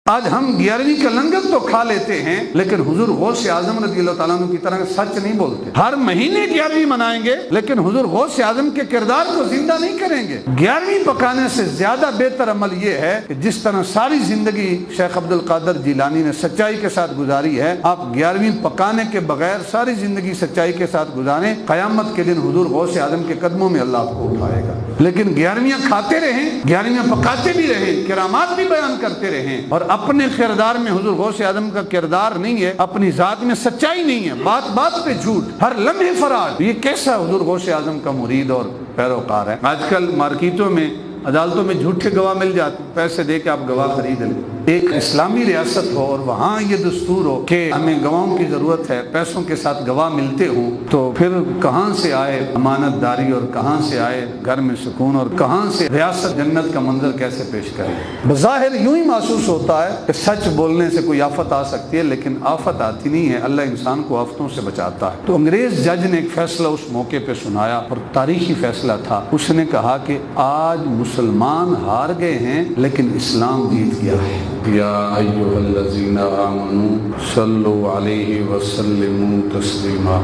آج ہم 11ویں کا لنگر تو کھا لیتے ہیں لیکن حضور غوث اعظم رضی اللہ تعالیٰ عنہ کی طرح سچ نہیں بولتے. ہر مہینے 11ویں منائیں گے لیکن حضور غوث اعظم کے کردار کو زندہ نہیں کریں گے. 11ویں پکانے سے زیادہ بہتر عمل یہ ہے کہ جس طرح ساری زندگی شیخ عبد القادر جیلانی نے سچائی کے ساتھ گزاری ہے، آپ 11ویں پکانے کے بغیر ساری زندگی سچائی کے ساتھ گزاریں. قیامت کے دن حضور غوث اعظم کے قدموں میں اللہ آپ کو اٹھائے گا. لیکن 11ویں کھاتے رہیں، 11ویں پکاتے بھی رہیں، کرامات بھی بیان کرتے رہیں اور اپنے کردار میں حضور غوث اعظم کا کردار نہیں ہے، اپنی ذات میں سچائی نہیں ہے، بات بات پہ جھوٹ، ہر لمحے فراڈ، یہ کیسا حضور غوث اعظم کا مرید اور پیروکار ہے؟ آج کل مارکیٹوں میں، عدالتوں میں جھوٹے گواہ مل جاتے، پیسے دے کے آپ گواہ خرید لیں. ایک اسلامی ریاست ہو اور وہاں یہ دستور ہو کہ ہمیں گواہوں کی ضرورت ہے، پیسوں کے ساتھ گواہ ملتے ہوں، تو پھر کہاں سے آئے امانت داری اور کہاں سے آئے گھر میں سکون اور کہاں سے ریاست جنت کا منظر کیسے پیش کرے؟ بظاہر یوں ہی محسوس ہوتا ہے کہ سچ بولنے سے کوئی آفت آ سکتی ہے، لیکن آفت آتی نہیں ہے، اللہ انسان کو آفتوں سے بچاتا ہے. تو انگریز جج نے ایک فیصلہ اس موقع پہ سنایا اور تاریخی فیصلہ تھا. اس نے کہا کہ آج مسلمان ہار گئے ہیں لیکن اسلام جیت گیا ہے. یا ایھا الذین آمنوا صلوا علیہ وسلموا تسلیما.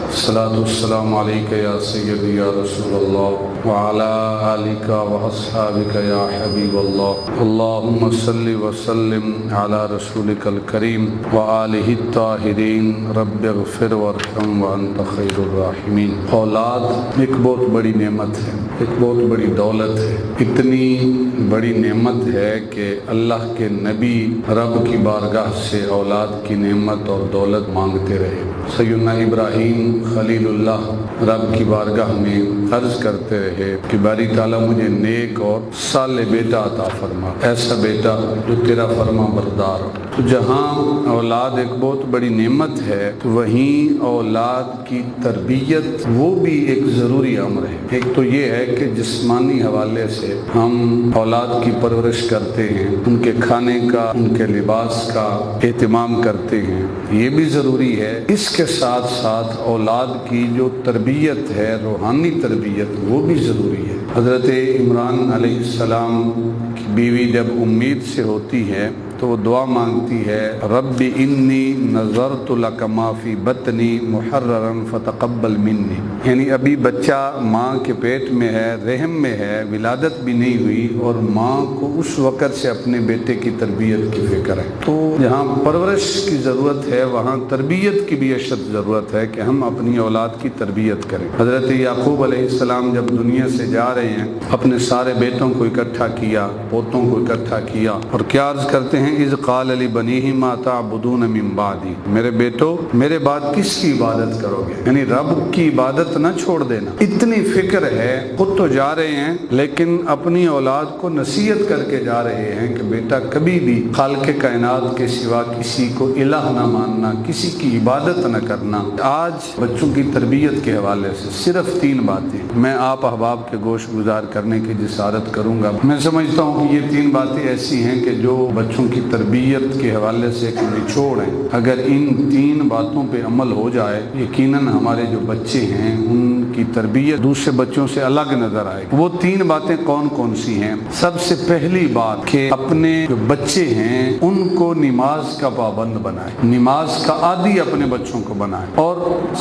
الصلاۃ والسلام علیک یا سیدی یا رسول اللہ وعلی آلک واصحابک یا حبیب اللہ. اللہم صل وسلم علی رسولک الکریم وآلہ الطاہرین. رب اغفر وارحم وانت خیر الراحمین. اولاد ایک بہت بڑی نعمت ہے، ایک بہت بڑی دولت ہے. اتنی بڑی نعمت ہے کہ اللہ کے نبی رب کی بارگاہ سے اولاد کی نعمت اور دولت مانگتے رہے. سیدنا ابراہیم خلیل اللہ رب کی بارگاہ میں عرض کرتے رہے کہ باری تعالیٰ مجھے نیک اور صالح بیٹا عطا فرما، ایسا بیٹا جو تیرا فرما بردار ہو. تو جہاں اولاد ایک بہت بڑی نعمت ہے تو وہیں اولاد کی تربیت وہ بھی ایک ضروری امر ہے. ایک تو یہ ہے کہ جسمانی حوالے سے ہم اولاد کی پرورش کرتے ہیں، ان کے کھانے کا، ان کے لباس کا اہتمام کرتے ہیں، یہ بھی ضروری ہے. اس کے ساتھ ساتھ اولاد کی جو تربیت ہے، روحانی تربیت، وہ بھی ضروری ہے. حضرت عمران علیہ السلام کی بیوی جب امید سے ہوتی ہے تو وہ دعا مانگتی ہے، رب انی نذرت لک ما فی بطنی محررا فتقبل منی. یعنی ابھی بچہ ماں کے پیٹ میں ہے، رحم میں ہے، ولادت بھی نہیں ہوئی اور ماں کو اس وقت سے اپنے بیٹے کی تربیت کی فکر ہے. تو جہاں پرورش کی ضرورت ہے وہاں تربیت کی بھی اشد ضرورت ہے کہ ہم اپنی اولاد کی تربیت کریں. حضرت یعقوب علیہ السلام جب دنیا سے جا رہے ہیں، اپنے سارے بیٹوں کو اکٹھا کیا، پوتوں کو اکٹھا کیا اور کیا عرض کرتے ہیں، اذ قال لبنیہ ما تعبدون من بعدی. میرے بیٹو میرے بعد کس کی عبادت کرو گے؟ یعنی رب کی عبادت نہ چھوڑ دینا. اتنی فکر ہے، خود تو جا رہے ہیں لیکن اپنی اولاد کو نصیحت کر کے جا رہے ہیں کہ بیٹا کبھی بھی خالق کائنات کے سوا کسی کو الہ نہ ماننا، کسی کی عبادت نہ کرنا. آج بچوں کی تربیت کے حوالے سے صرف 3 باتیں میں آپ احباب کے گوش گزار کرنے کی جسارت کروں گا. میں سمجھتا ہوں کہ یہ 3 باتیں ایسی ہیں کہ جو بچوں کی تربیت کے حوالے سے ایک نچوڑ ہیں. اگر ان 3 باتوں پہ عمل ہو جائے یقیناً ہمارے جو بچے ہیں ان کی تربیت دوسرے بچوں سے الگ نظر آئے گی. وہ 3 باتیں کون کون سی ہیں؟ سب سے پہلی بات کہ اپنے جو بچے ہیں ان کو نماز کا پابند بنائیں، نماز کا عادی اپنے بچوں کو بنائیں. اور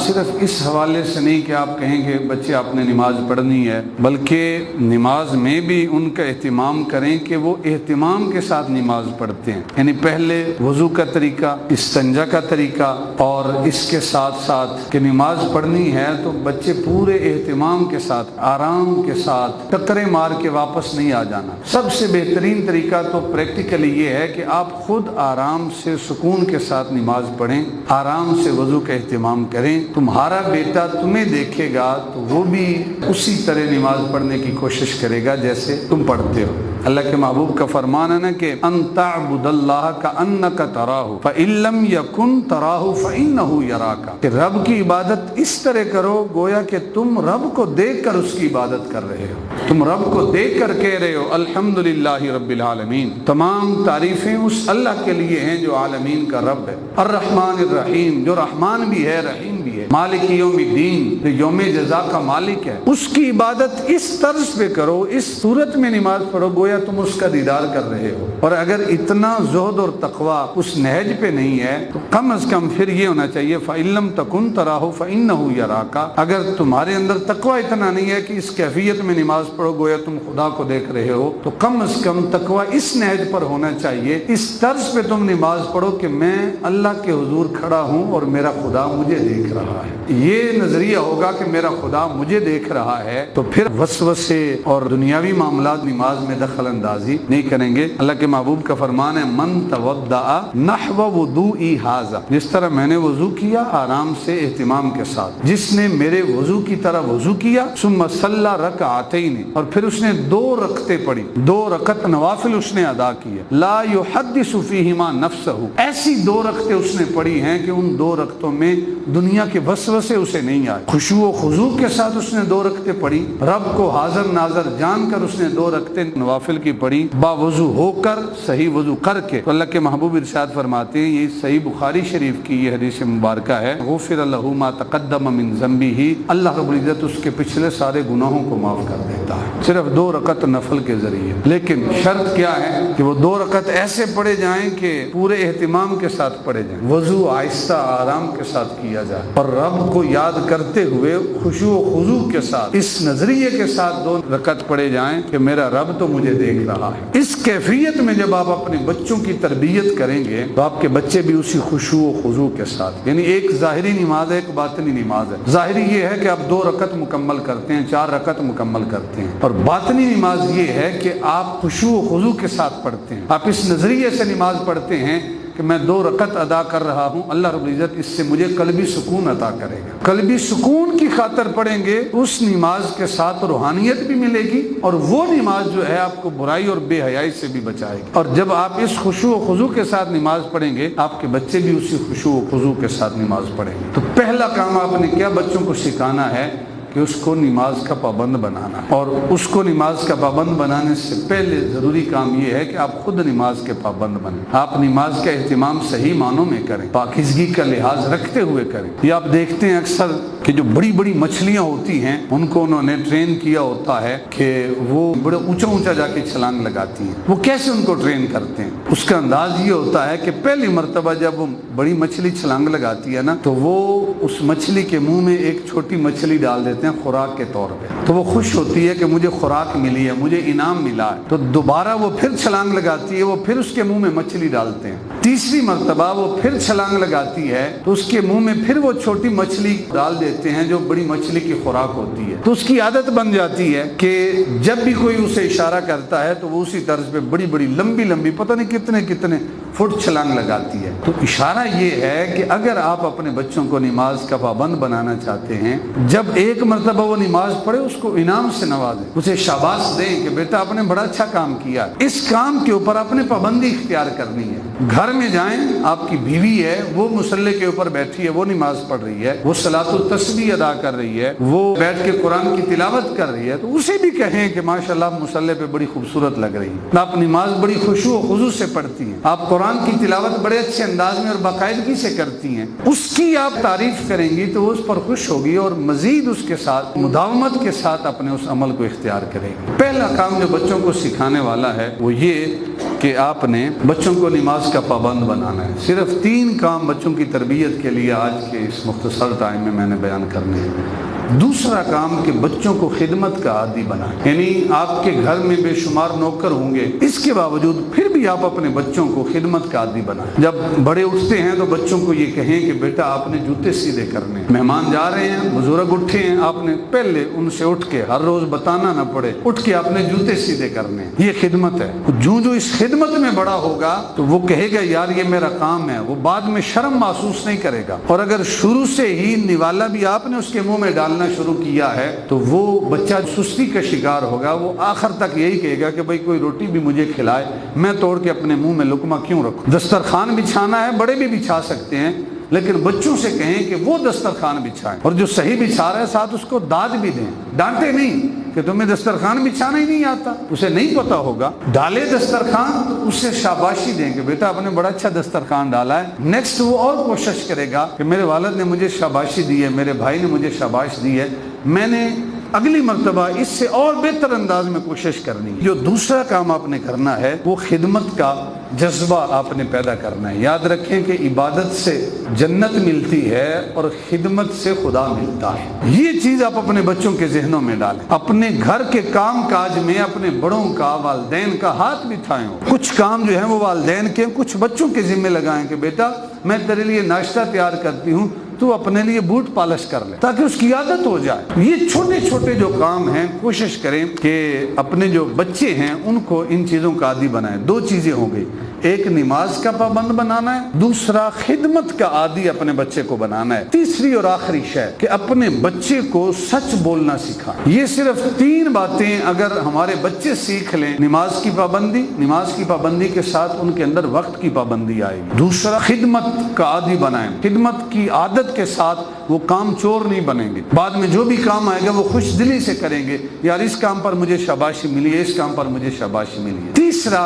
صرف اس حوالے سے نہیں کہ آپ کہیں کہ بچے آپ نے نماز پڑھنی ہے، بلکہ نماز میں بھی ان کا اہتمام کریں کہ وہ اہتمام کے ساتھ نماز پڑھتے ہیں. یعنی پہلے وضو کا طریقہ، استنجا کا طریقہ اور اس کے ساتھ ساتھ کہ نماز پڑھنی ہے تو بچے پورے اہتمام کے ساتھ، آرام کے ساتھ، ٹکرے مار کے واپس نہیں آ جانا. سب سے بہترین طریقہ تو پریکٹیکلی یہ ہے کہ آپ خود آرام سے سکون کے ساتھ نماز پڑھیں، آرام سے وضو کا اہتمام کریں. تمہارا بیٹا تمہیں دیکھے گا تو وہ بھی اسی طرح نماز پڑھنے کی کوشش کرے گا جیسے تم پڑھتے ہو. اللہ کے محبوب کا فرمان ہے نا کہ ان تعبد اللہ کأنک تراہ فإن لم یکن تراہ فإنہ یراک، کہ رب کی عبادت اس طرح کرو گویا کہ تم رب کو دیکھ کر اس کی عبادت کر رہے ہو. تم رب کو دیکھ کر کہہ رہے ہو الحمدللہ رب العالمین. تمام تعریفیں اس اللہ کے لیے ہیں جو عالمین کا رب ہے. الرحمن الرحیم، جو رحمان بھی ہے رحیم بھی ہے. مالک یوم الدین، جو یوم جزا کا مالک ہے. اس کی عبادت اس طرز پہ کرو، اس صورت میں نماز پڑھو گویا گویا تم اس کا دیدار کر رہے ہو. اور اگر اتنا زہد اور تقوی اس نہج پہ نہیں ہے تو کم از کم پھر یہ ہونا چاہیے فَإِن لَمْ تَكُنْ تَرَاهُ فَإِنَّهُ يَرَاكَ. اگر تمہارے اندر تقوی اتنا نہیں ہے کہ اس کیفیت میں نماز پڑھو گویا تم خدا کو دیکھ رہے ہو, تو کم از کم تقوی اس نہج پر ہونا چاہیے, اس طرز پہ تم نماز پڑھو کہ میں اللہ کے حضور کھڑا ہوں اور میرا خدا مجھے دیکھ رہا ہے. یہ نظریہ ہوگا کہ میرا خدا مجھے دیکھ رہا ہے, تو پھر وسوسے اور دنیاوی معاملات نماز میں دخل اندازی نہیں کریں گے. اللہ کے محبوب کا فرمان ہے من توضأ نحو وضوئی ھذا, جس طرح میں نے وضو کیا آرام سے اہتمام کے ساتھ, جس نے میرے وضو کی طرح وضو کیا, ثم صلی رکعتین, اور پھر اس نے 2 رکعتیں پڑھی, 2 رکعت نوافل اس نے ادا کیے, لا یحدث فیہما نفسہ, ایسی 2 رکعتیں اس نے پڑھی ہیں کہ ان 2 رکعتوں میں دنیا کے وسوسے اسے نہیں آئے. خشوع و خضوع کے ساتھ اس نے 2 رکعتیں پڑھی, رب کو حاضر ناظر جان کر اس نے 2 رکعتیں نوافل کی پڑھی, باوضو ہو کر, صحیح وضو کر کے. تو اللہ کے محبوب ارشاد فرماتے ہیں, یہ صحیح بخاری شریف کی یہ حدیث مبارکہ ہے, غفر لہ ما تقدم من ذنبہ, اللہ رب العزت اس کے پچھلے سارے گناہوں کو معاف کر دیتا ہے صرف 2 رکعت نفل کے ذریعے. لیکن شرط کیا ہے کہ وہ 2 رکعت ایسے پڑھے جائیں کہ پورے اہتمام کے ساتھ پڑھے جائیں, وضو آہستہ آرام کے ساتھ کیا جائے, اور رب کو یاد کرتے ہوئے خشوع و خضوع کے ساتھ اس نظریے کے ساتھ 2 رکعت پڑھے جائیں کہ میرا رب تو مجھے دیکھ رہا ہے. اس کیفیت میں جب آپ اپنے بچوں کی تربیت کریں گے تو آپ کے بچے بھی اسی خشوع و خضوع کے ساتھ, یعنی ایک ظاہری نماز ہے, ایک باطنی نماز ہے. ظاہری یہ ہے کہ آپ 2 رکعت مکمل کرتے ہیں, 4 رکعت مکمل کرتے ہیں, اور باطنی نماز یہ ہے کہ آپ خشوع و خضوع کے ساتھ پڑھتے ہیں. آپ اس نظریے سے نماز پڑھتے ہیں کہ میں 2 رکعت ادا کر رہا ہوں, اللہ رب العزت اس سے مجھے قلبی سکون عطا کرے گا. قلبی سکون کی خاطر پڑھیں گے, اس نماز کے ساتھ روحانیت بھی ملے گی, اور وہ نماز جو ہے آپ کو برائی اور بے حیائی سے بھی بچائے گی. اور جب آپ اس خشوع و خضوع کے ساتھ نماز پڑھیں گے, آپ کے بچے بھی اسی خشوع و خضوع کے ساتھ نماز پڑھیں گے. تو پہلا کام آپ نے کیا, بچوں کو سکھانا ہے کہ اس کو نماز کا پابند بنانا ہے. اور اس کو نماز کا پابند بنانے سے پہلے ضروری کام یہ ہے کہ آپ خود نماز کے پابند بنیں. آپ نماز کا اہتمام صحیح معنوں میں کریں, پاکیزگی کا لحاظ رکھتے ہوئے کریں. یہ آپ دیکھتے ہیں اکثر کہ جو بڑی بڑی مچھلیاں ہوتی ہیں ان کو انہوں نے ٹرین کیا ہوتا ہے کہ وہ بڑے اونچا اونچا جا کے چھلانگ لگاتی ہیں. وہ کیسے ان کو ٹرین کرتے ہیں؟ اس کا انداز یہ ہوتا ہے کہ پہلی مرتبہ جب وہ بڑی مچھلی چھلانگ لگاتی ہے نا, تو وہ اس مچھلی کے منہ میں ایک چھوٹی مچھلی ڈال دیتے ہیں خوراک کے طور پہ. تو وہ خوش ہوتی ہے کہ مجھے خوراک ملی ہے, مجھے انعام ملا ہے. تو دوبارہ وہ پھر چھلانگ لگاتی ہے, وہ پھر اس کے منہ میں مچھلی ڈالتے ہیں. تیسری مرتبہ وہ پھر چھلانگ لگاتی ہے تو اس کے منہ میں پھر وہ چھوٹی مچھلی ڈال دیتے ہیں جو بڑی مچھلی کی خوراک ہوتی ہے. تو اس کی عادت بن جاتی ہے کہ جب بھی کوئی اسے اشارہ کرتا ہے تو وہ اسی طرز پہ بڑی بڑی لمبی لمبی پتہ نہیں کتنے کتنے فٹ چھلانگ لگاتی ہے. تو اشارہ یہ ہے کہ اگر آپ اپنے بچوں کو نماز کا پابند بنانا چاہتے ہیں, جب ایک مرتبہ وہ نماز پڑھے اس کو انعام سے نوازیں, اسے شاباش دیں کہ بیٹا آپ نے بڑا اچھا کام کیا. اس کام کے اوپر آپ نے پابندی اختیار کرنی ہے. گھر میں جائیں, آپ کی بیوی ہے, وہ مصلی کے اوپر بیٹھی ہے, وہ نماز پڑھ رہی ہے, وہ صلاۃ التسبیح ادا کر رہی ہے, وہ بیٹھ کے قرآن کی تلاوت کر رہی ہے, تو اسے بھی کہیں کہ ماشاءاللہ آپ مصلی پہ بڑی خوبصورت لگ رہی ہے, آپ نماز بڑی خشوع و خضوع سے پڑھتی ہیں, آپ قرآن کی تلاوت بڑے اچھے انداز میں اور باقاعدگی سے کرتی ہیں. اس کی آپ تعریف کریں گی تو وہ اس پر خوش ہوگی اور مزید اس کے ساتھ مداومت کے ساتھ اپنے اس عمل کو اختیار کرے گی. پہلا کام جو بچوں کو سکھانے والا ہے وہ یہ کہ آپ نے بچوں کو نماز کا پابند بنانا ہے. صرف 3 کام بچوں کی تربیت کے لیے آج کے اس مختصر ٹائم میں نے بیان کرنے ہیں. دوسرا کام کہ بچوں کو خدمت کا عادی بنائیں, یعنی آپ کے گھر میں بے شمار نوکر ہوں گے, اس کے باوجود پھر بھی آپ اپنے بچوں کو خدمت کا عادی بنائیں. جب بڑے اٹھتے ہیں تو بچوں کو یہ کہیں کہ بیٹا آپ نے جوتے سیدھے کرنے, مہمان جا رہے ہیں, بزرگ اٹھے ہیں, آپ نے پہلے ان سے اٹھ کے, ہر روز بتانا نہ پڑے, اٹھ کے آپ نے جوتے سیدھے کرنے. یہ خدمت ہے. جو اس خدمت میں بڑا ہوگا تو وہ کہے گا یار یہ میرا کام ہے, وہ بعد میں شرم محسوس نہیں کرے گا. اور اگر شروع سے ہی نوالا بھی آپ نے اس کے منہ میں ڈالنا شروع کیا ہے تو وہ بچہ سستی کا شکار ہوگا. وہ آخر تک یہی کہے گا کہ بھائی کوئی روٹی بھی مجھے کھلائے, میں توڑ کے اپنے منہ میں لقمہ کیوں رکھوں. دسترخوان بچھانا ہے, بڑے بھی بچھا سکتے ہیں, لیکن بچوں سے کہیں کہ وہ دسترخوان بچھائیں, اور جو صحیح بچھا رہا ہے ساتھ اس کو داد بھی دیں. ڈانٹے نہیں کہ تمہیں دسترخوان بچھانا ہی نہیں آتا, اسے نہیں پتا ہوگا. ڈالے دسترخوان تو اس سے شاباشی دیں کہ بیٹا آپ نے بڑا اچھا دسترخوان ڈالا ہے. نیکسٹ وہ اور کوشش کرے گا کہ میرے والد نے مجھے شاباشی دی ہے, میرے بھائی نے مجھے شاباش دی ہے, میں نے اگلی مرتبہ اس سے اور بہتر انداز میں کوشش کرنی ہے۔ جو دوسرا کام آپ نے کرنا ہے وہ خدمت کا جذبہ آپ نے پیدا کرنا ہے۔ یاد رکھیں کہ عبادت سے جنت ملتی ہے اور خدمت سے خدا ملتا ہے۔ یہ چیز آپ اپنے بچوں کے ذہنوں میں ڈالیں، اپنے گھر کے کام کاج میں اپنے بڑوں کا، والدین کا ہاتھ بٹھائیں۔ کچھ کام جو ہیں وہ والدین کے، کچھ بچوں کے ذمہ لگائیں کہ بیٹا میں تیرے لیے ناشتہ تیار کرتی ہوں، تو اپنے لیے بوٹ پالش کر لے، تاکہ اس کی عادت ہو جائے۔ یہ چھوٹے چھوٹے جو کام ہیں کوشش کریں کہ اپنے جو بچے ہیں ان کو ان چیزوں کا عادی بنائیں۔ دو چیزیں ہو گئی، ایک نماز کا پابند بنانا ہے، دوسرا خدمت کا عادی اپنے بچے کو بنانا ہے۔ تیسری اور آخری شے کہ اپنے بچے کو سچ بولنا سکھائیں۔ یہ صرف 3 باتیں اگر ہمارے بچے سیکھ لیں، نماز کی پابندی کے ساتھ ان کے اندر وقت کی پابندی آئے گی۔ دوسرا خدمت کا عادی بنائیں، خدمت کی عادت کے ساتھ وہ کام چور نہیں بنیں گے، بعد میں جو بھی کام آئے گا وہ خوش دلی سے کریں گے، یار اس کام پر مجھے شاباشی ملی ہے، اس کام پر مجھے شاباشی ملی ہے۔ تیسرا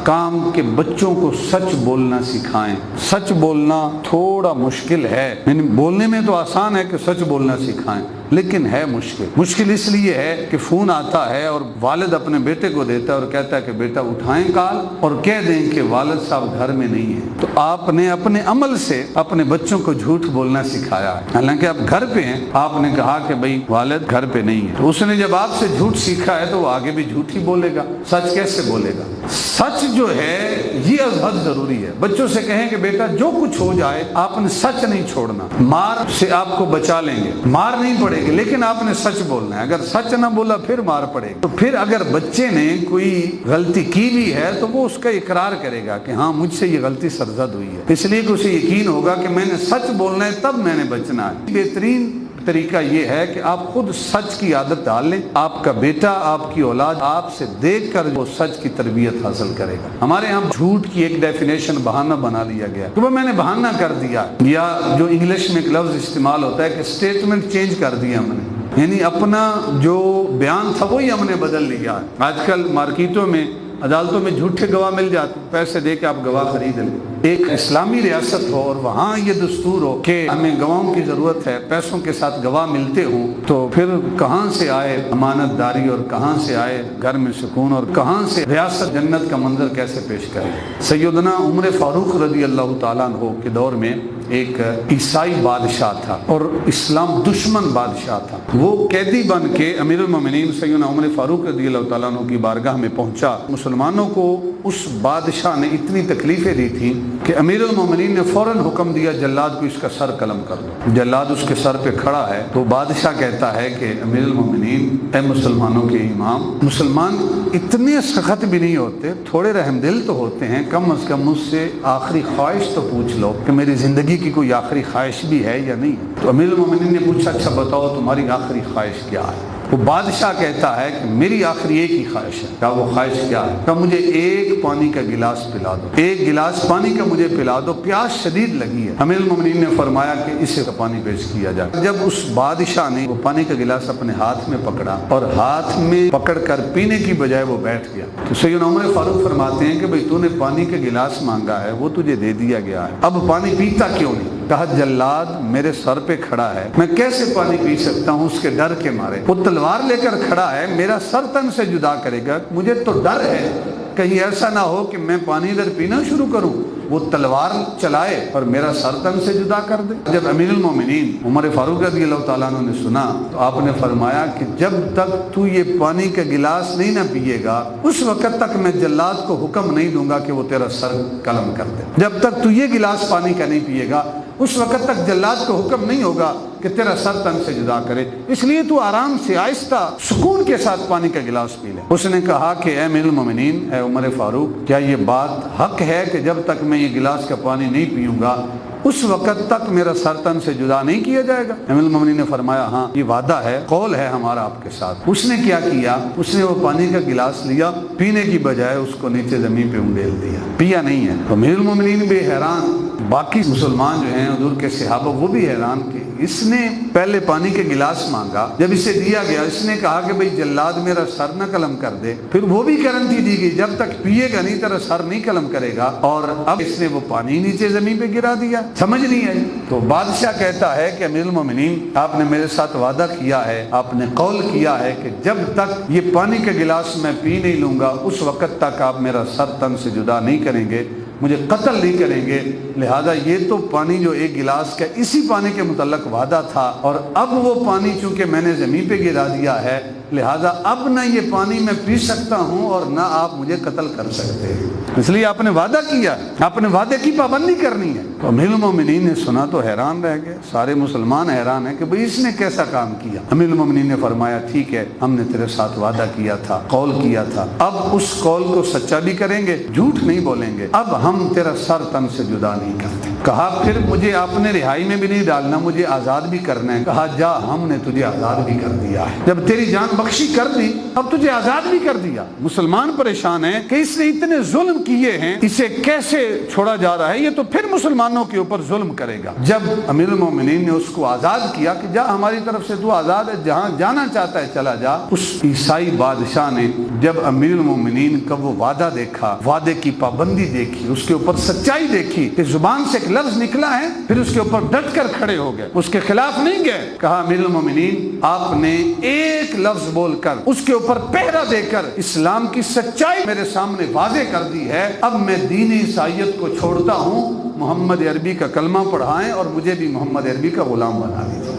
کام کہ بچوں کو سچ بولنا سکھائیں۔ سچ بولنا تھوڑا مشکل ہے، یعنی بولنے میں تو آسان ہے کہ سچ بولنا سکھائیں، لیکن ہے مشکل اس لیے ہے کہ فون آتا ہے اور والد اپنے بیٹے کو دیتا ہے اور کہتا ہے کہ بیٹا اٹھائیں کال اور کہہ دیں کہ والد صاحب گھر میں نہیں ہیں۔ تو آپ نے اپنے عمل سے اپنے بچوں کو جھوٹ بولنا سکھایا ہے، حالانکہ آپ گھر پہ ہیں، آپ نے کہا کہ بھائی والد گھر پہ نہیں ہے، تو اس نے جب آپ سے جھوٹ سیکھا ہے تو وہ آگے بھی جھوٹ ہی بولے گا، سچ کیسے بولے گا؟ سچ جو ہے یہ از حد ضروری ہے۔ بچوں سے کہیں کہ بیٹا جو کچھ ہو جائے آپ نے سچ نہیں چھوڑنا، مار سے آپ کو بچا لیں گے، مار نہیں پڑے گی، لیکن آپ نے سچ بولنا ہے۔ اگر سچ نہ بولا پھر مار پڑے گی۔ تو پھر اگر بچے نے کوئی غلطی کی بھی ہے تو وہ اس کا اقرار کرے گا کہ ہاں مجھ سے یہ غلطی سرزد ہوئی ہے، اس لیے کہ اسے یقین ہوگا کہ میں نے سچ بولنا ہے تب میں نے بچنا ہے۔ بہترین طریقہ یہ ہے کہ آپ خود سچ کی عادت ڈال لیں، آپ کا بیٹا، آپ کی اولاد آپ سے دیکھ کر وہ سچ کی تربیت حاصل کرے گا۔ ہمارے ہاں جھوٹ کی ایک ڈیفینیشن بہانہ بنا لیا گیا کہ وہ میں نے بہانہ کر دیا، یا جو انگلش میں ایک لفظ استعمال ہوتا ہے کہ اسٹیٹمنٹ چینج کر دیا ہم نے، یعنی اپنا جو بیان تھا وہی ہم نے بدل لیا۔ آج کل مارکیٹوں میں، عدالتوں میں جھوٹے گواہ مل جاتے، پیسے دے کے آپ گواہ خرید لیں۔ ایک اسلامی ریاست ہو اور وہاں یہ دستور ہو کہ ہمیں گواہوں کی ضرورت ہے، پیسوں کے ساتھ گواہ ملتے ہوں، تو پھر کہاں سے آئے امانت داری اور کہاں سے آئے گھر میں سکون اور کہاں سے ریاست جنت کا منظر کیسے پیش کرے؟ سیدنا عمر فاروق رضی اللہ تعالیٰ عنہ کے دور میں ایک عیسائی بادشاہ تھا اور اسلام دشمن بادشاہ تھا۔ وہ قیدی بن کے امیر المومنین سیدنا عمر فاروق رضی اللہ تعالیٰ عنہ کی بارگاہ میں پہنچا۔ مسلمانوں کو اس بادشاہ نے اتنی تکلیفیں دی تھیں کہ امیر المومنین نے فوراً حکم دیا جلاد کو اس کا سر قلم کر دو۔ جلاد اس کے سر پہ کھڑا ہے تو بادشاہ کہتا ہے کہ امیر المومنین، اے مسلمانوں کے امام، مسلمان اتنے سخت بھی نہیں ہوتے، تھوڑے رحم دل تو ہوتے ہیں، کم از کم مجھ سے آخری خواہش تو پوچھ لو کہ میری زندگی کی کوئی آخری خواہش بھی ہے یا نہیں ہے۔ تو امیر المومنین نے پوچھا اچھا بتاؤ تمہاری آخری خواہش کیا ہے؟ وہ بادشاہ کہتا ہے کہ میری آخری ایک ہی خواہش ہے۔ کہا وہ خواہش کیا ہے؟ کہا مجھے ایک پانی کا گلاس پلا دو، ایک گلاس پانی کا مجھے پلا دو، پیاس شدید لگی ہے۔ امیر المومنین نے فرمایا کہ اسے پانی پیش کیا جائے۔ جب اس بادشاہ نے وہ پانی کا گلاس اپنے ہاتھ میں پکڑا اور ہاتھ میں پکڑ کر پینے کی بجائے وہ بیٹھ گیا، تو سیدنا عمر فاروق فرماتے ہیں کہ بھئی تو نے پانی کا گلاس مانگا ہے، وہ تجھے دے دیا گیا ہے، اب پانی پیتا کیوں نہیں؟ کہا جلاد میرے سر پہ کھڑا ہے، میں کیسے پانی پی سکتا ہوں اس کے ڈر کے مارے، وہ تلوار لے کر کھڑا ہے، میرا سر تن سے جدا کرے گا، مجھے تو ڈر ہے کہیں ایسا نہ ہو کہ میں پانی ادھر پینا شروع کروں، وہ تلوار چلائے اور میرا سر تن سے جدا کر دے۔ جب امیر المومنین عمر فاروق رضی اللہ تعالیٰ عنہ نے سنا تو آپ نے فرمایا کہ جب تک تو یہ پانی کا گلاس نہیں نہ پیے گا اس وقت تک میں جلاد کو حکم نہیں دوں گا کہ وہ تیرا سر قلم کر دے۔ جب تک تو یہ گلاس پانی کا نہیں پیے گا اس وقت تک جلاد کو حکم نہیں ہوگا کہ تیرا سر تن سے جدا کرے، اس لیے تو آرام سے آہستہ سکون کے ساتھ پانی کا گلاس پی لے۔ اس نے کہا کہ اے امیر المومنین، اے عمر فاروق، کیا یہ بات حق ہے کہ جب تک میں یہ گلاس کا پانی نہیں پیوں گا اس وقت تک میرا سر تن سے جدا نہیں کیا جائے گا؟ امیر المومنین نے فرمایا ہاں یہ وعدہ ہے، قول ہے ہمارا آپ کے ساتھ۔ اس نے کیا کیا؟ اس نے وہ پانی کا گلاس لیا، پینے کی بجائے اس کو نیچے زمین پہ انڈیل دیا، پیا نہیں ہے۔ امیر المومنین بھی حیران، باقی مسلمان جو ہیں حضور کے صحابہ وہ بھی حیران کہ اس نے پہلے پانی کے گلاس مانگا، جب اسے دیا گیا اس نے کہا کہ بھئی جلاد میرا سر نہ قلم کر دے، پھر وہ بھی گارنٹی دی گئی جب تک پیے گا نہیں تیرا سر نہیں قلم کرے گا، اور اب اس نے وہ پانی نیچے زمین پہ گرا دیا، سمجھ نہیں آئی۔ تو بادشاہ کہتا ہے کہ امیر المومنین آپ نے میرے ساتھ وعدہ کیا ہے، آپ نے قول کیا ہے کہ جب تک یہ پانی کا گلاس میں پی نہیں لوں گا اس وقت تک آپ میرا سر تن سے جدا نہیں کریں گے، مجھے قتل نہیں کریں گے، لہذا یہ تو پانی جو ایک گلاس کا اسی پانی کے متعلق وعدہ تھا، اور اب وہ پانی چونکہ میں نے زمین پہ گرا دیا ہے لہذا اب نہ یہ پانی میں پی سکتا ہوں اور نہ آپ مجھے قتل کر سکتے ہیں، اس لیے آپ نے وعدہ کیا، آپ نے وعدے کی پابندی کرنی ہے۔ تو امیر المومنین نے سنا تو حیران رہ گئے، سارے مسلمان حیران ہیں کہ بھئی اس نے کیسا کام کیا۔ امیر المومنین نے فرمایا ٹھیک ہے، ہم نے تیرے ساتھ وعدہ کیا تھا، قول کیا تھا، اب اس قول کو سچا بھی کریں گے، جھوٹ نہیں بولیں گے، اب ہم تیرا سر تن سے جدا نہیں کرتے۔ کہا پھر مجھے آپ نے رہائی میں بھی نہیں ڈالنا، مجھے آزاد بھی کرنا ہے۔ کہا جا، ہم نے تجھے آزاد بھی کر دیا ہے، جب تیری جان بخشی کر دی اب تجھے آزاد بھی کر دیا۔ مسلمان پریشان ہیں کہ اس نے اتنے ظلم کیے ہیں، اسے کیسے چھوڑا جا رہا ہے، یہ تو پھر مسلمانوں کے اوپر ظلم کرے گا۔ جب امیر المومنین نے اس کو آزاد کیا کہ جا ہماری طرف سے تو آزاد ہے، جہاں جانا چاہتا ہے چلا جا، اس عیسائی بادشاہ نے جب امیر المومنین کا وہ وعدہ دیکھا، وعدے کی پابندی دیکھی، اس کے اوپر سچائی دیکھی کہ زبان سے ایک لفظ نکلا ہے، پھر اس کے اوپر ڈٹ کر کھڑے ہو گئے، اس کے خلاف نہیں گئے۔ کہا امیر المومنین آپ نے ایک لفظ بول کر اس کے اوپر پہرا دے کر اسلام کی سچائی میرے سامنے واضح کر دی ہے، اب میں دین عیسائیت کو چھوڑتا ہوں، محمد عربی کا کلمہ پڑھائیں اور مجھے بھی محمد عربی کا غلام بنا دیجیے۔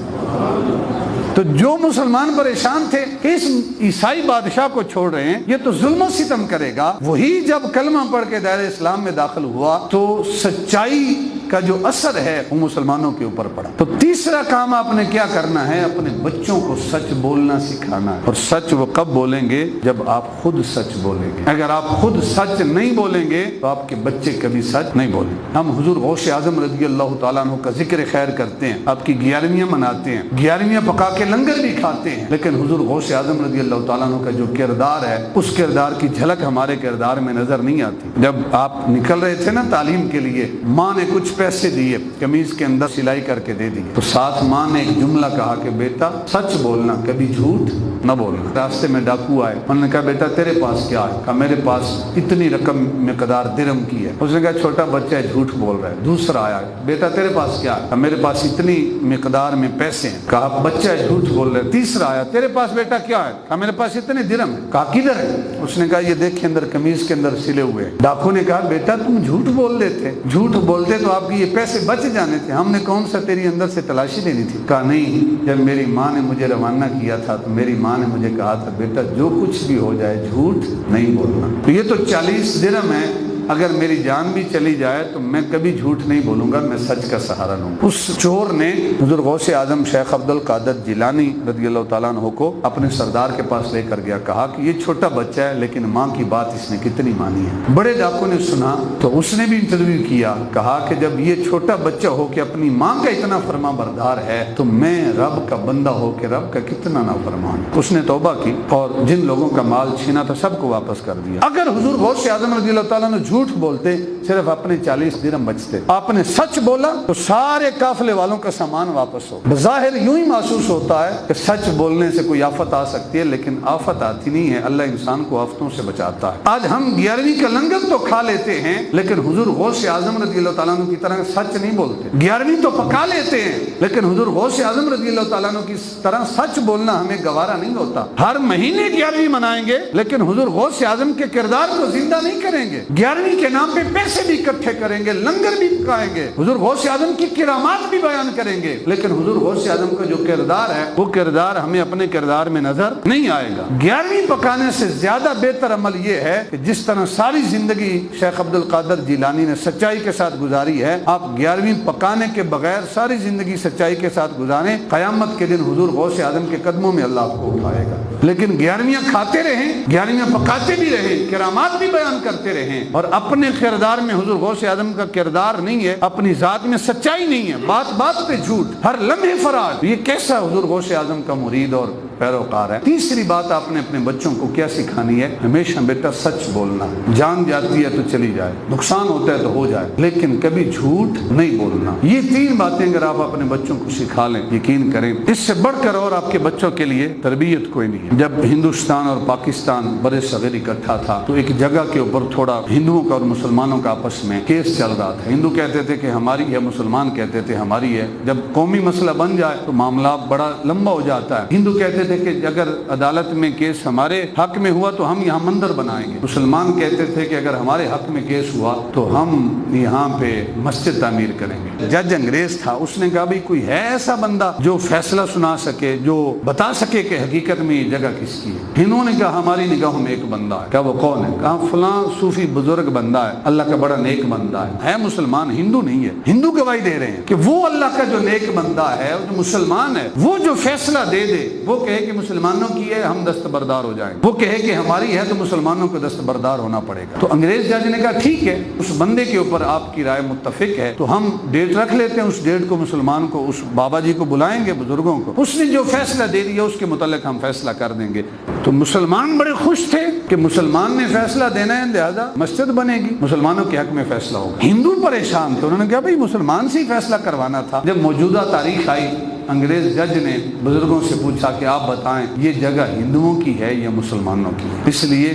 تو جو مسلمان پریشان تھے کہ اس عیسائی بادشاہ کو چھوڑ رہے ہیں، یہ تو ظلم و ستم کرے گا، وہی جب کلمہ پڑھ کے دائرہ اسلام میں داخل ہوا تو سچائی کا جو اثر ہے وہ مسلمانوں کے اوپر پڑا۔ تو تیسرا کام آپ نے کیا کرنا ہے، اپنے بچوں کو سچ بولنا سکھانا ہے، اور سچ وہ کب بولیں گے جب آپ خود سچ بولیں گے۔ اگر آپ خود سچ نہیں بولیں گے تو آپ کے بچے کبھی سچ نہیں بولیں گے۔ ہم حضور غوث اعظم رضی اللہ تعالیٰ عنہ کا ذکر خیر کرتے ہیں، آپ کی 11ویاں مناتے ہیں، 11ویاں پکا کے لنگر بھی کھاتے ہیں، لیکن حضور غوث اعظم رضی اللہ تعالیٰ عنہ کا جو کردار ہے اس کردار کی جھلک ہمارے کردار میں نظر نہیں آتی۔ جب آپ نکل رہے تھے نا تعلیم کے لیے، ماں نے کچھ پیسے دیے، قمیض کے اندر سلائی کر کے دے دی، تو ساتھ ماں نے ایک جملہ کہا کہ بیٹا سچ بولنا، کبھی جھوٹ نہ بولنا۔ راستے میں ڈاکو آئے، انہوں نے کہا بیٹا تیرے پاس کیا ہے؟ کہا میرے پاس اتنی رقم مقدار درہم کی ہے۔ اس نے کہا چھوٹا بچہ ہے جھوٹ بول رہا ہے۔ دوسرا آیا، بیٹا تیرے پاس کیا ہے؟ کہا میرے پاس اتنی مقدار میں پیسے ہیں۔ کہا بچہ ہے جھوٹ بول رہا ہے۔ تیسرا آیا، تیرے پاس بیٹا کیا ہے؟ کہا میرے پاس اتنے درہم ہے۔ کہا کدھر ہے؟ اس نے کہا یہ دیکھیں اندر قمیض کے اندر سلے ہوئے ہیں۔ ڈاکو نے کہا بیٹا تم جھوٹ بول دیتے، جھوٹ بولتے تو آپ کی یہ پیسے بچ جانے تھے، ہم نے کون سا تیری اندر سے تلاشی لینی تھی؟ کہا نہیں، جب میری ماں نے مجھے روانہ کیا تھا تو میری ماں نے مجھے کہا تھا بیٹا جو کچھ بھی ہو جائے جھوٹ نہیں بولنا۔ تو یہ تو 40 درہم ہے، اگر میری جان بھی چلی جائے تو میں کبھی جھوٹ نہیں بولوں گا، میں سچ کا سہارا لوں گا۔ اس چور نے حضور غوث اعظم شیخ عبد القادر جیلانی رضی اللہ تعالیٰ عنہ کو اپنے سردار کے پاس لے کر گیا، کہا کہ یہ چھوٹا بچہ ہے لیکن ماں کی بات اس نے کتنی مانی ہے۔ بڑے ڈاکو نے سنا تو اس نے بھی انٹرویو کیا، کہا کہ جب یہ چھوٹا بچہ ہو کہ اپنی ماں کا اتنا فرما بردار ہے تو میں رب کا بندہ ہو کے رب کا کتنا نافرمان۔ اس نے توبہ کی اور جن لوگوں کا مال چھینا تھا سب کو واپس کر دیا۔ اگر حضور غوث اعظم رضی اللہ تعالیٰ نے جھوٹ بولتے صرف اپنے 40 درہم بچتے، آپ نے سچ بولا تو سارے قافلے والوں کا سامان واپس ہو۔ بظاہر یوں ہی محسوس ہوتا ہے کہ سچ بولنے سے کوئی آفت آ سکتی ہے، لیکن آفت آتی نہیں ہے، اللہ انسان کو آفتوں سے بچاتا ہے۔ آج ہم 11ویں کا لنگر تو کھا لیتے ہیں لیکن حضور غوث اعظم رضی اللہ تعالیٰ عنہ کی طرح سچ نہیں بولتے۔ 11ویں تو پکا لیتے ہیں لیکن حضور غوث اعظم رضی اللہ تعالیٰ عنہ کی طرح سچ بولنا ہمیں گوارا نہیں ہوتا۔ ہر مہینے 11ویں منائیں گے لیکن حضور غوث اعظم کے کردار کو زندہ نہیں کریں گے۔ 11ویں کے نام پہ پیسے بھی اکٹھے کریں گے، لنگر بھی پکائیں گے، حضور غوث اعظم کی کرامات بھی بیان کریں گے، لیکن حضور غوث اعظم کا جو کردار ہے وہ کردار ہمیں اپنے کردار میں نظر نہیں آئے گا۔ 11ویں پکانے سے زیادہ بہتر عمل یہ ہے کہ جس طرح ساری زندگی شیخ عبد القادر جیلانی نے سچائی کے ساتھ گزاری ہے، آپ 11ویں پکانے کے بغیر ساری زندگی سچائی کے ساتھ گزاریں، قیامت کے دن حضور غوث اعظم کے قدموں میں اللہ آپ کو اٹھائے گا۔ لیکن 11ویں کھاتے رہیں، 11ویں پکاتے بھی رہیں، کرامات بھی بیان کرتے رہیں اور اپنے کردار میں حضور غوث اعظم کا کردار نہیں ہے، اپنی ذات میں سچائی نہیں ہے، بات بات پہ جھوٹ، ہر لمحے فراڈ، یہ کیسا حضور غوث اعظم کا مرید اور پیروکار ہیں۔ تیسری بات آپ نے اپنے بچوں کو کیا سکھانی ہے؟ ہمیشہ بیٹا سچ بولنا، جان جاتی ہے تو چلی جائے، نقصان ہوتا ہے تو ہو جائے، لیکن کبھی جھوٹ نہیں بولنا۔ یہ تین باتیں اگر آپ اپنے بچوں کو سکھا لیں، یقین کریں اس سے بڑھ کر اور آپ کے بچوں کے لیے تربیت کوئی نہیں ہے۔ جب ہندوستان اور پاکستان برے صغیر اکٹھا تھا تو ایک جگہ کے اوپر تھوڑا ہندوؤں کا اور مسلمانوں کا آپس میں کیس چل رہا تھا۔ ہندو کہتے تھے کہ ہماری ہے، مسلمان کہتے تھے ہماری ہے۔ جب قومی مسئلہ بن جائے تو معاملہ بڑا لمبا ہو جاتا ہے۔ ہندو کہتے تھے کہ اگر عدالت میں کیس ہمارے حق میں ہوا تو ہم یہاں مندر بنائیں گے۔ مسلمان کہتے تھے کہ اگر ہمارے حق میں کیس ہوا تو ہم یہاں پہ مسجد تعمیر کریں گے۔ جج انگریز تھا، اس نے کہا بھئی کوئی ہے ایسا بندہ جو فیصلہ سنا سکے، جو بتا سکے کہ حقیقت میں یہ جگہ کس کی ہے؟ ہندوؤں نے کہا ہماری نگاہوں میں ایک بندہ ہے۔ کہا وہ کون ہے؟ کہا فلاں صوفی بزرگ بندہ ہے، اللہ کا بڑا نیک بندہ ہے مسلمان، ہندو نہیں ہے۔ ہندو گواہی دے رہے ہیں کہ وہ اللہ کا جو نیک بندہ ہے، جو مسلمان ہے، وہ جو فیصلہ دے دے، وہ کہے کہ مسلمانوں کی ہے ہم دستبردار ہو جائیں گے، وہ کہے کہ ہماری ہے تو مسلمانوں کو دستبردار ہونا پڑے گا۔ تو انگریز جج نے کہا ٹھیک ہے، اس بندے کے اوپر آپ کی رائے متفق ہے تو ہم ڈیٹ رکھ لیتے ہیں، اس ڈیٹ کو مسلمان کو، اس بابا جی کو بلائیں گے، بزرگوں کو، اس نے جو فیصلہ دے دیا اس کے متعلق ہم فیصلہ کر دیں گے۔ تو مسلمان بڑے خوش تھے کہ مسلمان نے فیصلہ دینا ہے، لہذا مسجد بنے گی، مسلمانوں کے حق میں فیصلہ ہوگا۔ ہندو پریشان تھے، انہوں نے کہا بھئی مسلمان سے ہی فیصلہ کروانا تھا۔ جب موجودہ تاریخ آئی، انگریز جج نے بزرگوں سے پوچھا کہ آپ بتائیں یہ جگہ ہندوؤں کی ہے یا مسلمانوں کی ہے؟ اس لیے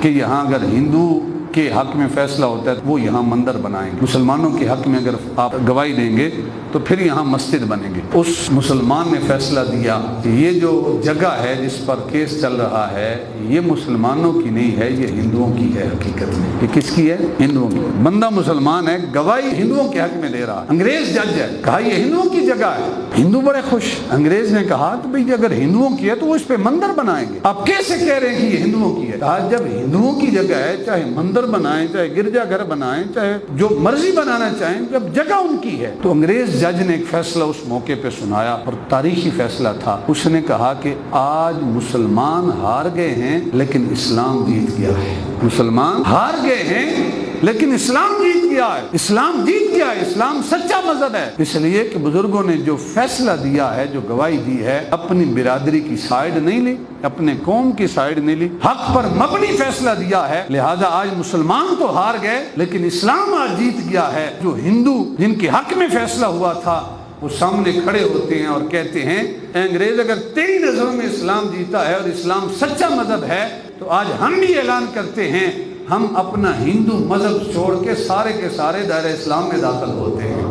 کہ یہاں اگر ہندو کے حق میں فیصلہ ہوتا ہے تو وہ یہاں مندر بنائیں گے، مسلمانوں کے حق میں اگر آپ گواہی دیں گے تو پھر یہاں مسجد بنے گی۔ اس مسلمان نے فیصلہ دیا کہ یہ جو جگہ ہے جس پر کیس چل رہا ہے یہ مسلمانوں کی نہیں ہے، یہ ہندوؤں کی ہے۔ حقیقت میں یہ کس کی ہے؟ ہندوؤں کی۔ بندہ مسلمان ہے، گواہی ہندوؤں کے حق میں دے رہا، انگریز جج ہے، کہا یہ ہندوؤں کی جگہ ہے۔ ہندو بڑے خوش۔ انگریز نے کہا تو بھئی اگر ہندوؤں کی ہے تو وہ اس پہ مندر بنائیں گے، آپ کیسے کہہ رہے ہیں کہ یہ ہندوؤں کی ہے؟ کہا جب ہندوؤں کی جگہ ہے، چاہے مندر بنائیں، چاہے گرجا گھر بنائیں، چاہے جو مرضی بنانا چاہیں، جب جگہ ان کی ہے۔ تو انگریز جج نے ایک فیصلہ اس موقع پہ سنایا اور تاریخی فیصلہ تھا۔ اس نے کہا کہ آج مسلمان ہار گئے ہیں لیکن اسلام جیت گیا ہے۔ مسلمان ہار گئے ہیں لیکن اسلام جیت گیا ہے، اسلام جیت گیا ہے، اسلام سچا مذہب ہے۔ اس لیے کہ بزرگوں نے جو فیصلہ دیا ہے، جو گواہی دی ہے، اپنی برادری کی سائیڈ نہیں لی، اپنے قوم کی سائیڈ نہیں لی، حق پر مبنی فیصلہ دیا ہے، لہذا آج مسلمان تو ہار گئے لیکن اسلام آج جیت گیا ہے۔ جو ہندو جن کے حق میں فیصلہ ہوا تھا وہ سامنے کھڑے ہوتے ہیں اور کہتے ہیں اے انگریز اگر تیری نظروں میں اسلام جیتا ہے اور اسلام سچا مذہب ہے تو آج ہم بھی اعلان کرتے ہیں ہم اپنا ہندو مذہب چھوڑ کے سارے دائرہ اسلام میں داخل ہوتے ہیں،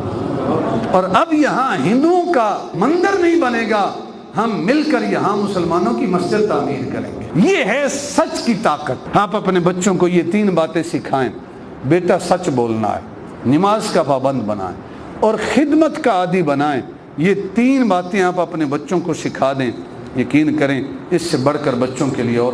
اور اب یہاں ہندوؤں کا مندر نہیں بنے گا، ہم مل کر یہاں مسلمانوں کی مسجد تعمیر کریں گے۔ یہ ہے سچ کی طاقت۔ آپ اپنے بچوں کو یہ تین باتیں سکھائیں، بیٹا سچ بولنا ہے، نماز کا پابند بنائیں اور خدمت کا عادی بنائیں۔ یہ تین باتیں آپ اپنے بچوں کو سکھا دیں، یقین کریں اس سے بڑھ کر بچوں کے لیے اور